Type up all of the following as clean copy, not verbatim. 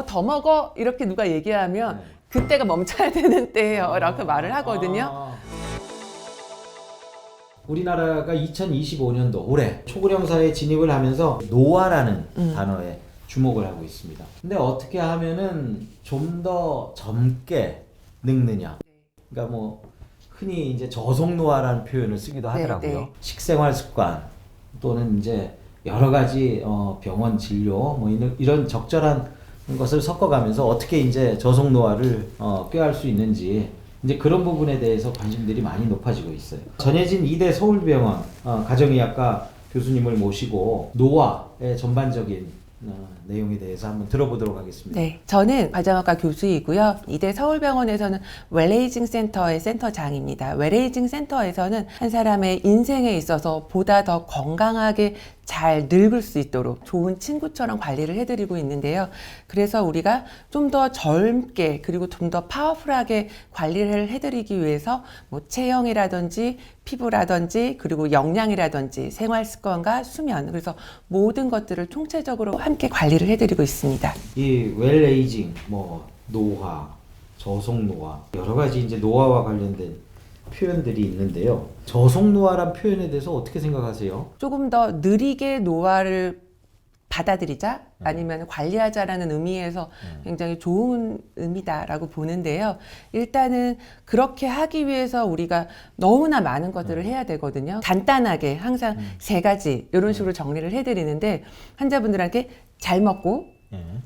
더 먹어 이렇게 누가 얘기하면 그때가 멈춰야 되는 때예요 라고 말을 하거든요. 우리나라가 2025년도 올해 초고령 사회에 진입을 하면서 노화라는 단어에 주목을 하고 있습니다. 근데 어떻게 하면은 좀 더 젊게 늙느냐? 그러니까 뭐 흔히 이제 저속노화라는 표현을 쓰기도 하더라고요. 네. 식생활 습관 또는 이제 여러 가지 병원 진료 뭐 이런 적절한 것을 섞어가면서 어떻게 이제 저속노화를 꾀할 수 있는지 이제 그런 부분에 대해서 관심들이 많이 높아지고 있어요. 전혜진 이대 서울병원 가정의학과 교수님을 모시고 노화의 전반적인 내용에 대해서 한번 들어보도록 하겠습니다. 네, 저는 가정의학과 교수이고요. 이대 서울병원에서는 웰에이징 센터의 센터장입니다. 웰에이징 센터에서는 한 사람의 인생에 있어서 보다 더 건강하게 잘 늙을 수 있도록 좋은 친구처럼 관리를 해드리고 있는데요. 그래서 우리가 좀 더 젊게 그리고 좀 더 파워풀하게 관리를 해드리기 위해서 뭐 체형이라든지 피부라든지 그리고 영양이라든지 생활습관과 수면 그래서 모든 것들을 총체적으로 함께 관리를 해드리고 있습니다. 이 웰에이징, 뭐 노화, 저속노화 여러 가지 이제 노화와 관련된 표현들이 있는데요. 저속노화란 표현에 대해서 어떻게 생각하세요? 조금 더 느리게 노화를 받아들이자 아니면 관리하자라는 의미에서 굉장히 좋은 의미다라고 보는데요. 일단은 그렇게 하기 위해서 우리가 너무나 많은 것들을 해야 되거든요. 간단하게 항상 세 가지 이런 식으로 정리를 해드리는데 환자분들한테 잘 먹고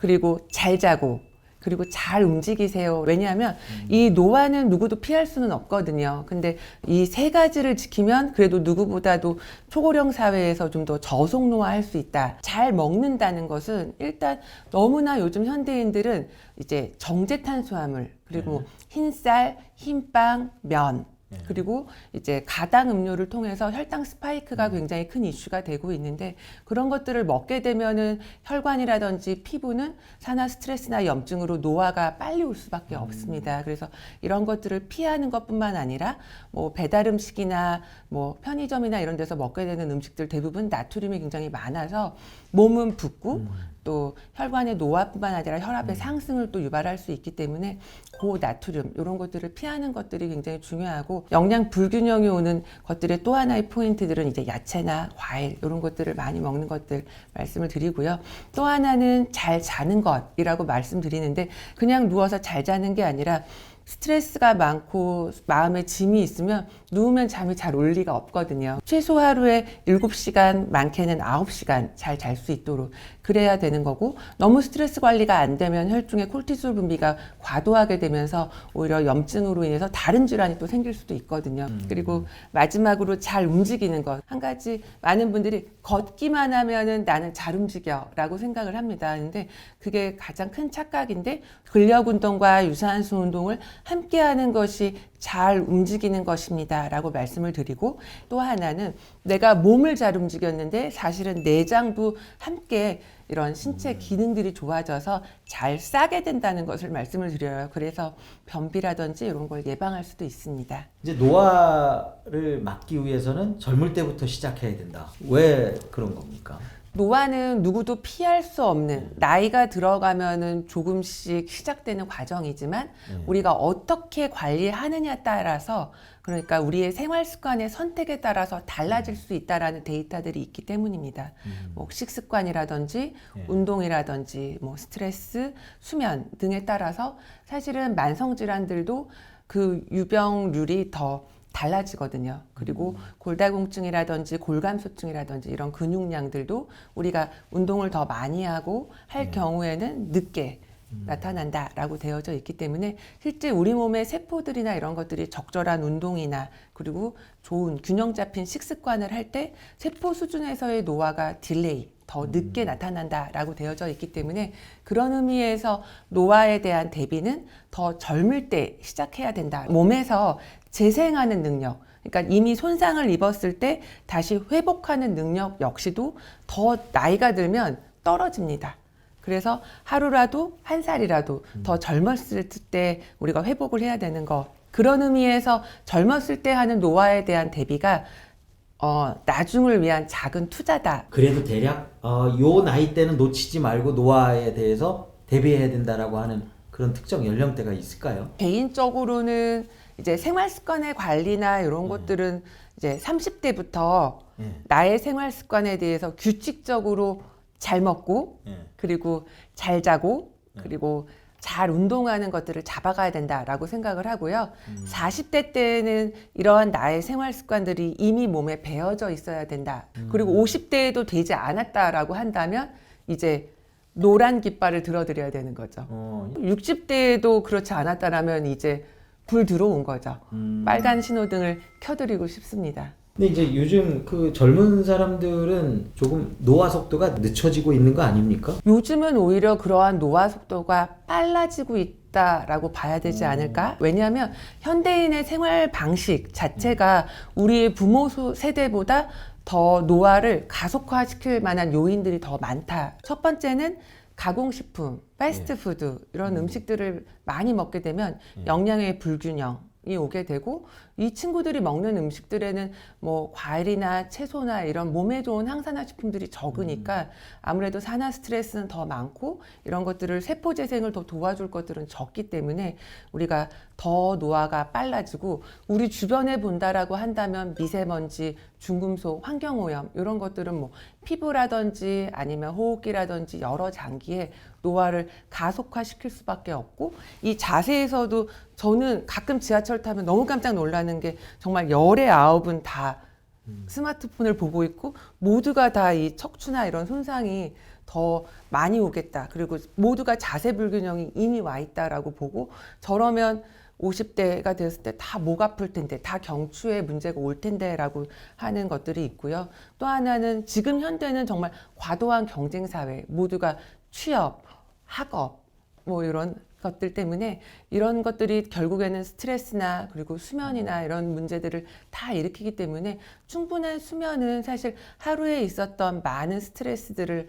그리고 잘 자고 그리고 잘 움직이세요. 왜냐하면 이 노화는 누구도 피할 수는 없거든요. 근데 이 세 가지를 지키면 그래도 누구보다도 초고령 사회에서 좀 더 저속노화할 수 있다. 잘 먹는다는 것은 일단 너무나 요즘 현대인들은 이제 정제탄수화물 그리고 뭐 흰쌀, 흰빵, 면 그리고 이제 가당 음료를 통해서 혈당 스파이크가 굉장히 큰 이슈가 되고 있는데 그런 것들을 먹게 되면은 혈관이라든지 피부는 산화 스트레스나 염증으로 노화가 빨리 올 수밖에 없습니다. 그래서 이런 것들을 피하는 것뿐만 아니라 뭐 배달 음식이나 뭐 편의점이나 이런 데서 먹게 되는 음식들 대부분 나트륨이 굉장히 많아서 몸은 붓고 또 혈관의 노화뿐만 아니라 혈압의 상승을 또 유발할 수 있기 때문에 고나트륨 이런 것들을 피하는 것들이 굉장히 중요하고 영양 불균형이 오는 것들의 또 하나의 포인트들은 이제 야채나 과일 이런 것들을 많이 먹는 것들 말씀을 드리고요. 또 하나는 잘 자는 것이라고 말씀드리는데 그냥 누워서 잘 자는 게 아니라 스트레스가 많고 마음에 짐이 있으면 누우면 잠이 잘 올 리가 없거든요. 최소 하루에 7시간, 많게는 9시간 잘 잘 수 있도록 그래야 되는 거고 너무 스트레스 관리가 안 되면 혈중에 콜티솔 분비가 과도하게 되면서 오히려 염증으로 인해서 다른 질환이 또 생길 수도 있거든요. 그리고 마지막으로 잘 움직이는 것. 한 가지 많은 분들이 걷기만 하면은 나는 잘 움직여 라고 생각을 합니다. 근데 그게 가장 큰 착각인데 근력 운동과 유산소 운동을 함께 하는 것이 잘 움직이는 것입니다 라고 말씀을 드리고 또 하나는 내가 몸을 잘 움직였는데 사실은 내장도 함께 이런 신체 기능들이 좋아져서 잘 싸게 된다는 것을 말씀을 드려요. 그래서 변비라든지 이런 걸 예방할 수도 있습니다. 이제 노화를 막기 위해서는 젊을 때부터 시작해야 된다. 왜 그런 겁니까? 노화는 누구도 피할 수 없는 나이가 들어가면은 조금씩 시작되는 과정이지만 우리가 어떻게 관리하느냐에 따라서 그러니까 우리의 생활 습관의 선택에 따라서 달라질 수 있다라는 데이터들이 있기 때문입니다. 뭐 식습관이라든지 운동이라든지 뭐 스트레스, 수면 등에 따라서 사실은 만성 질환들도 그 유병률이 더 달라지거든요. 그리고 골다공증이라든지 골감소증이라든지 이런 근육량들도 우리가 운동을 더 많이 하고 할 경우에는 늦게 나타난다라고 되어져 있기 때문에 실제 우리 몸의 세포들이나 이런 것들이 적절한 운동이나 그리고 좋은 균형 잡힌 식습관을 할 때 세포 수준에서의 노화가 딜레이 더 늦게 나타난다라고 되어져 있기 때문에 그런 의미에서 노화에 대한 대비는 더 젊을 때 시작해야 된다. 몸에서 재생하는 능력, 그러니까 이미 손상을 입었을 때 다시 회복하는 능력 역시도 더 나이가 들면 떨어집니다. 그래서 하루라도 한 살이라도 더 젊었을 때 우리가 회복을 해야 되는 것. 그런 의미에서 젊었을 때 하는 노화에 대한 대비가 나중을 위한 작은 투자다. 그래도 대략 요 나이 때는 놓치지 말고 노화에 대해서 대비해야 된다라고 하는 그런 특정 연령대가 있을까요? 개인적으로는 이제 생활 습관의 관리나 이런 것들은 이제 30대부터 나의 생활 습관에 대해서 규칙적으로 잘 먹고 그리고 잘 자고 그리고 잘 운동하는 것들을 잡아가야 된다라고 생각을 하고요. 40대 때는 이러한 나의 생활 습관들이 이미 몸에 배어져 있어야 된다. 그리고 50대에도 되지 않았다라고 한다면 이제 노란 깃발을 들어드려야 되는 거죠. 60대에도 그렇지 않았다라면 이제 불 들어온 거죠. 빨간 신호등을 켜드리고 싶습니다. 근데 이제 요즘 그 젊은 사람들은 조금 노화 속도가 늦춰지고 있는 거 아닙니까? 요즘은 오히려 그러한 노화 속도가 빨라지고 있다라고 봐야 되지 않을까? 왜냐하면 현대인의 생활 방식 자체가 우리의 부모 세대보다 더 노화를 가속화시킬 만한 요인들이 더 많다. 첫 번째는 가공식품, 패스트푸드 이런 음식들을 많이 먹게 되면 영양의 불균형이 오게 되고 이 친구들이 먹는 음식들에는 뭐 과일이나 채소나 이런 몸에 좋은 항산화 식품들이 적으니까 아무래도 산화 스트레스는 더 많고 이런 것들을 세포 재생을 더 도와줄 것들은 적기 때문에 우리가 더 노화가 빨라지고 우리 주변에 본다라고 한다면 미세먼지, 중금속, 환경오염 이런 것들은 뭐 피부라든지 아니면 호흡기라든지 여러 장기에 노화를 가속화시킬 수밖에 없고 이 자세에서도 저는 가끔 지하철 타면 너무 깜짝 놀라는 게 정말 열의 9은 다 스마트폰을 보고 있고 모두가 다 이 척추나 이런 손상이 더 많이 오겠다. 그리고 모두가 자세 불균형이 이미 와 있다라고 보고 저러면 50대가 됐을 때 다 목 아플 텐데 다 경추에 문제가 올 텐데라고 하는 것들이 있고요. 또 하나는 지금 현대는 정말 과도한 경쟁 사회, 모두가 취업, 학업 뭐 이런 것들 때문에 이런 것들이 결국에는 스트레스나 그리고 수면이나 이런 문제들을 다 일으키기 때문에 충분한 수면은 사실 하루에 있었던 많은 스트레스들을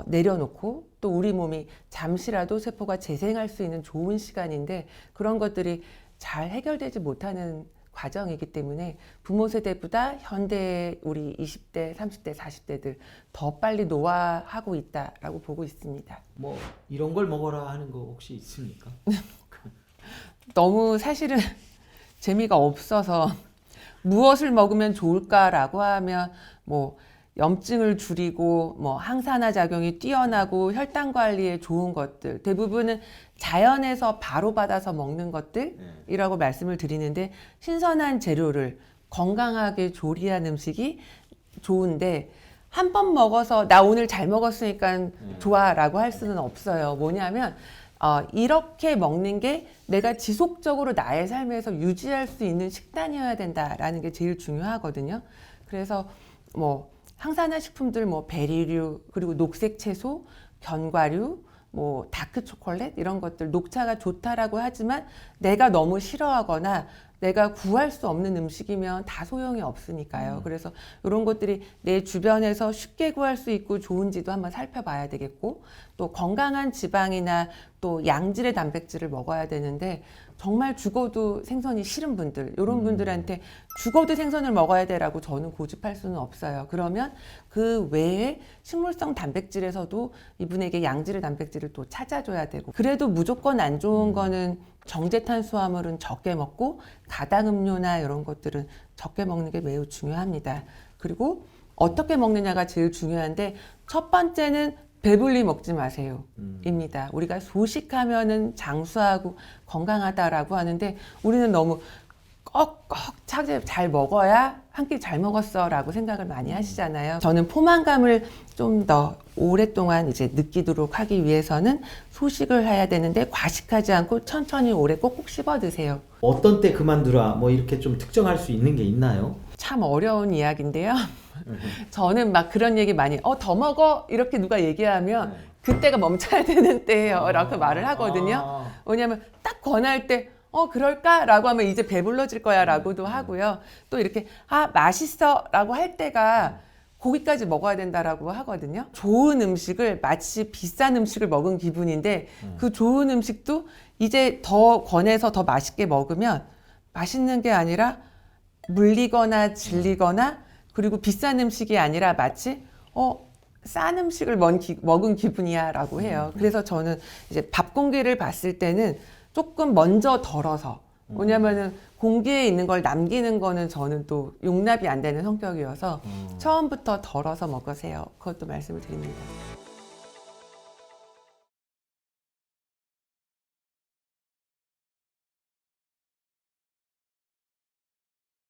내려놓고 또 우리 몸이 잠시라도 세포가 재생할 수 있는 좋은 시간인데 그런 것들이 잘 해결되지 못하는 과정이기 때문에 부모 세대보다 현대의 우리 20대, 30대, 40대들 더 빨리 노화하고 있다라고 보고 있습니다. 뭐 이런 걸 먹어라 하는 거 혹시 있습니까? 너무 사실은 재미가 없어서 무엇을 먹으면 좋을까라고 하면 뭐 염증을 줄이고 뭐 항산화 작용이 뛰어나고 혈당 관리에 좋은 것들 대부분은 자연에서 바로 받아서 먹는 것들이라고 말씀을 드리는데 신선한 재료를 건강하게 조리한 음식이 좋은데 한 번 먹어서 나 오늘 잘 먹었으니까 좋아라고 할 수는 없어요. 뭐냐면 이렇게 먹는 게 내가 지속적으로 나의 삶에서 유지할 수 있는 식단이어야 된다라는 게 제일 중요하거든요. 그래서 뭐 항산화 식품들 뭐 베리류 그리고 녹색 채소, 견과류, 뭐 다크 초콜릿 이런 것들 녹차가 좋다라고 하지만 내가 너무 싫어하거나 내가 구할 수 없는 음식이면 다 소용이 없으니까요. 그래서 이런 것들이 내 주변에서 쉽게 구할 수 있고 좋은지도 한번 살펴봐야 되겠고 또 건강한 지방이나 또 양질의 단백질을 먹어야 되는데 정말 죽어도 생선이 싫은 분들 이런 분들한테 죽어도 생선을 먹어야 돼라고 저는 고집할 수는 없어요. 그러면 그 외에 식물성 단백질에서도 이분에게 양질의 단백질을 또 찾아줘야 되고 그래도 무조건 안 좋은 거는 정제 탄수화물은 적게 먹고 가당음료나 이런 것들은 적게 먹는 게 매우 중요합니다. 그리고 어떻게 먹느냐가 제일 중요한데 첫 번째는 배불리 먹지 마세요. 입니다. 우리가 소식하면은 장수하고 건강하다라고 하는데 우리는 너무 꺽꺽 차게 잘 먹어야 한 끼 잘 먹었어 라고 생각을 많이 하시잖아요. 저는 포만감을 좀 더 오랫동안 이제 느끼도록 하기 위해서는 소식을 해야 되는데 과식하지 않고 천천히 오래 꼭꼭 씹어 드세요. 어떤 때 그만두라 뭐 이렇게 좀 특정할 수 있는 게 있나요? 참 어려운 이야기인데요. 저는 막 그런 얘기 많이 더 먹어 이렇게 누가 얘기하면 그때가 멈춰야 되는 때예요 라고 말을 하거든요. 왜냐하면 딱 권할 때 그럴까? 라고 하면 이제 배불러질 거야 라고도 하고요. 또 이렇게 맛있어 라고 할 때가 고기까지 먹어야 된다라고 하거든요. 좋은 음식을 마치 비싼 음식을 먹은 기분인데 그 좋은 음식도 이제 더 권해서 더 맛있게 먹으면 맛있는 게 아니라 물리거나 질리거나 그리고 비싼 음식이 아니라 마치 싼 음식을 먹은 기분이야라고 해요. 그래서 저는 이제 밥 공기를 봤을 때는 조금 먼저 덜어서, 왜냐면은 공기에 있는 걸 남기는 거는 저는 또 용납이 안 되는 성격이어서 처음부터 덜어서 먹으세요. 그것도 말씀을 드립니다.